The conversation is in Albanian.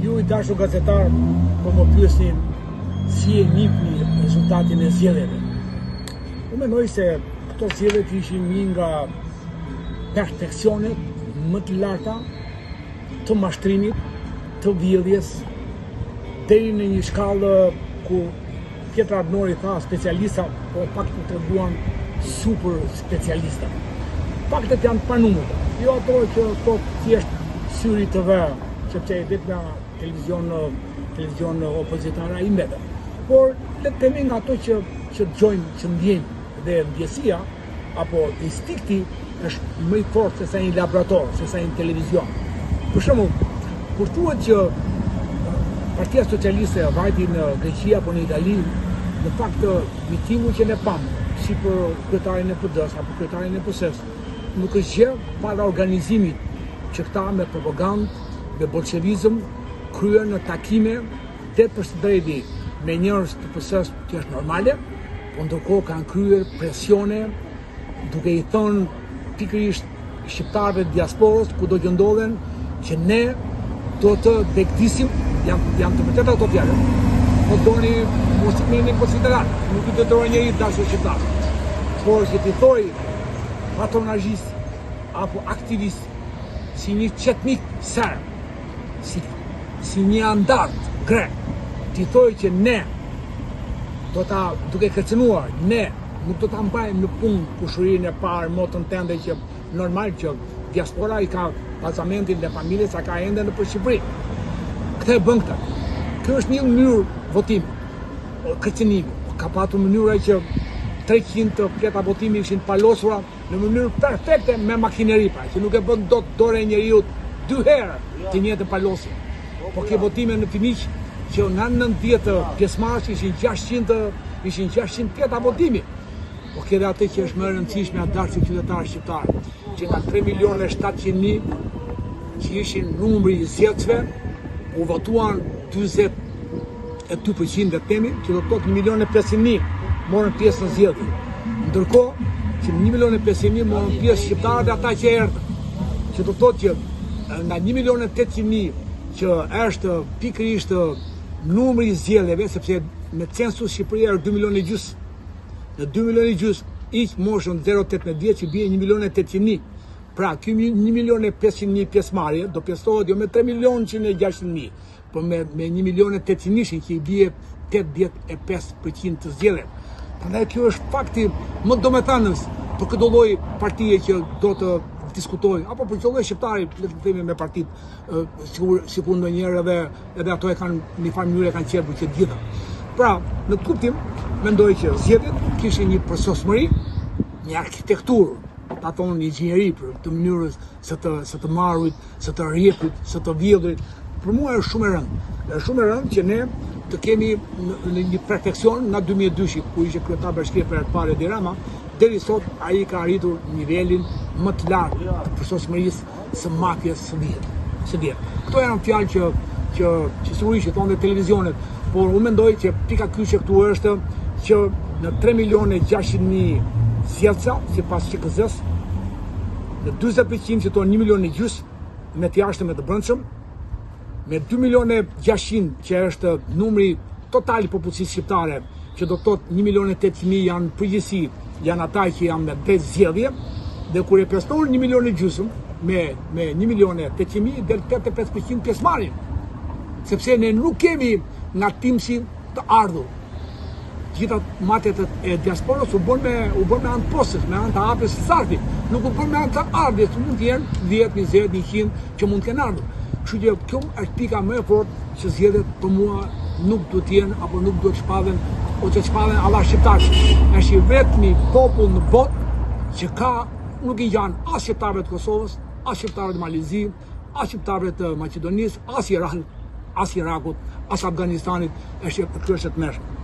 Ju i dashur gazetar, po më pyesni si e njihni rezultatin e zgjedhjeve. Unë mendoj se këto zgjedhje ishin një nga perfeksionet më të larta të mashtrimit, të vjedhjes, deri në një shkallë ku Pjetra Ardnori tha specialista, po pak të treguan super specialista. Faktet janë pa numër, jo ato që thot thjesht syri të vë, sepse e dit nga televizion opozitare i mbetën. Por le të themi nga ato që dëgjojmë, që ndjejmë, dhe ndjesia apo instinkti është më i fortë se sa një laborator, se sa një televizion. Për shembull, kur thuhet që Partia Socialiste vajti në Greqi apo në Itali, në fakt mitingu që ne pamë, si për kryetarin e PD-s apo kryetarin e PS-s, nuk është gjë para organizimit që këta me propagandë, me bolshevizëm, kryen në takime 8 drejti me njerëz të PS-s që është normale, po ndërkohë kanë kryer presione duke i thënë pikërisht shqiptarëve të diasporës, kudo që ndodhen, që ne do të degdisim, janë të vërteta ato fjalë. Po doni mos i keni konsiderat, nuk i detyroj njëri të dashur shqiptar. Por që ti thoj patronazhist apo aktivist si një çetnik serb, si një andart grek, ti thoj që ne do ta duke kërcënuar, ne nuk do ta mbajmë në punë kushurinë e parë, motën tende që normal që diaspora i ka pasamentin dhe familjes sa ka ende në për Shqipëri. Këtë e bën këtë. Kjo është një mënyrë votimi, kërcënimi. Ka patur mënyra që 300 pleta votimi ishin palosura në mënyrë perfekte me makineri pra, që nuk e bën dot dore e njeriu 2 herë të njëjtën palosje. Po ke votime në finiq që nga 90 pjesëmarrës ishin 600 pleta votimi. Po ke dhe atë që është më e rëndësishme a dashur qytetarë shqiptarë, që nga 3.700.000 që ishin numri i zgjedhësve, u votuan 22% dhe temi, që do të thotë 1.500.000 morën pjesë në zgjedhje. Ndërkohë që 1.500.000 morën pjesë shqiptarë dhe ata që erdhën, që do të thotë që nga 1.800.000 që është pikërisht numri i zgjedhjeve, sepse në census Shqipëria është 2,5 milionë. Në 2,5 milionë iq moshën 0-18 vjeç që bie 1.800.000. Pra, ky 1.500.000 pjesëmarrje do pjesëtohet jo me 3.600.000, por me 1.800.000 që i bie 85% të zgjedhjeve. Prandaj kjo është fakti më domethënës për këtë lloj partie që do të diskutojnë, apo për çdo lloj shqiptari, le të themi me partitë, sikur ndonjëherë edhe ato e kanë në farë mënyrë kanë qenë që të gjitha. Pra, në të kuptim, mendoj që zgjedhjet kishin një përsosmëri, një arkitekturë, ta thonë një inxhinieri për të mënyrës së të marrit, së të rrjetit, së të vjedhrit. Për mua është shumë e rëndë. Është shumë e rëndë që ne të kemi në një perfeksion nga 2002, ku ishte kryetar bashkie për herë të parë Edi Rama, deri sot ai ka arritur nivelin më të lartë të përsosmërisë së mafjes së vjet. Këto janë fjalë që sigurisht thonë në televizionet, por unë mendoj që pika kyçe këtu është që në 3.600.000 zgjedhësa sipas QKZ-s, në 40% që tonë 1,5 milionë me të jashtëm e të brendshëm, me 2.600.000 që është numri total i popullsisë shqiptare, që do të thotë 1.800.000 janë përgjithësi, janë ata që janë me 10 zgjedhje, dhe kur e peston 1,5 milionë me 1.800.000 del 85% pjesëmarrje. Sepse ne nuk kemi nga timsi të ardhur. Gjitha matet e diasporës u bën me anë postës, me anë të hapjes së sarfit. Nuk u bën me anë të ardhjes, mund të jenë 10, 20, 100 që mund të kenë ardhur. Kështu që kjo është pika më e fortë që zgjedhjet për mua nuk duhet të jenë apo nuk duhet shpallen ose të shpallen alla shqiptarë. Është i vetmi popull në botë që nuk i janë as shqiptarëve të Kosovës, as shqiptarëve të Malizi, as shqiptarëve të Maqedonisë, as Irakut, as Afganistanit, kjo është e tmerrshme.